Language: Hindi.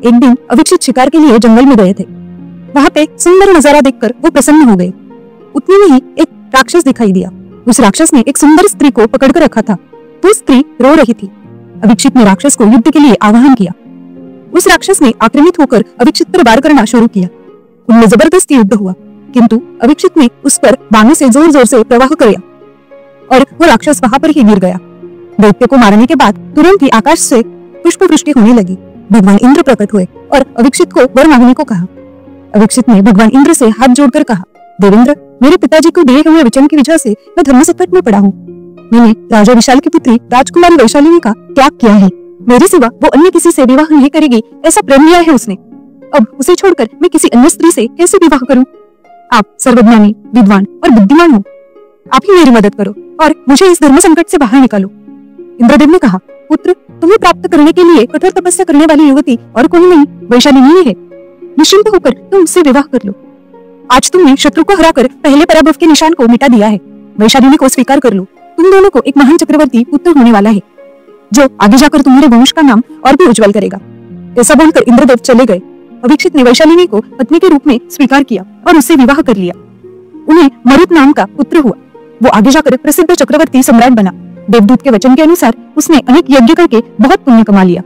एक दिन अविक्षित शिकार के लिए जंगल में गए थे। वहाँ पे सुंदर नजारा देखकर वो प्रसन्न हो गए। उतने में ही एक राक्षस दिखाई दिया। उस राक्षस ने एक सुंदर स्त्री को पकड़कर रखा था। वो स्त्री रो रही थी। अविक्षित ने राक्षस को युद्ध के लिए आह्वान किया। उस राक्षस ने आक्रामित होकर अविक्षित पर वार करना शुरू किया। उनमें जबरदस्त युद्ध हुआ, किंतु अविक्षित ने उस पर बाणों से जोर जोर से प्रवाह किया और वो राक्षस वहां पर ही गिर गया। दैत्य को मारने के बाद तुरंत ही आकाश से पुष्प वृष्टि होने लगी। भगवान इंद्र प्रकट हुए और अविक्षित को वर मांगने को कहा। अविक्षित ने भगवान इंद्र से हाथ जोड़कर कहा, देवेंद्र, मेरे पिताजी को दिए हुए वचन की वजह से मैं धर्म संकट में पड़ा हूँ। मैंने राजा विशाल की पुत्री राजकुमारी वैशालिनी का त्याग किया है। मेरे सिवा वो अन्य किसी से विवाह नहीं करेगी, ऐसा प्रण लिया है उसने। अब उसे छोड़कर मैं किसी अन्य स्त्री से कैसे विवाह करूं? आप सर्वज्ञानी, विद्वान और बुद्धिमान हो। आप ही मेरी मदद करो और मुझे इस धर्म संकट से बाहर निकालो। इंद्रदेव ने कहा, पुत्र, तुम्हें प्राप्त करने के लिए कठोर तपस्या करने वाली युवती और कोई नहीं, वैशालिनी ही है। निश्चिंत होकर तुम उससे विवाह कर लो। आज तुमने शत्रु को हराकर पहले पराभव के निशान को मिटा दिया है। वैशालिनी को स्वीकार कर लो। तुम दोनों को एक महान चक्रवर्ती पुत्र होने वाला है, जो आगे जाकर तुम्हारे वंश का नाम और भी उज्जवल करेगा। ऐसा बोलकर इंद्रदेव चले गए। अविक्षित ने वैशालिनी को पत्नी के रूप में स्वीकार किया और उससे विवाह कर लिया। उन्हें मरुत नाम का पुत्र हुआ। वो आगे जाकर प्रसिद्ध चक्रवर्ती सम्राट बना। देवदूत के वचन के अनुसार उसने अनेक यज्ञ करके बहुत पुण्य कमा लिया।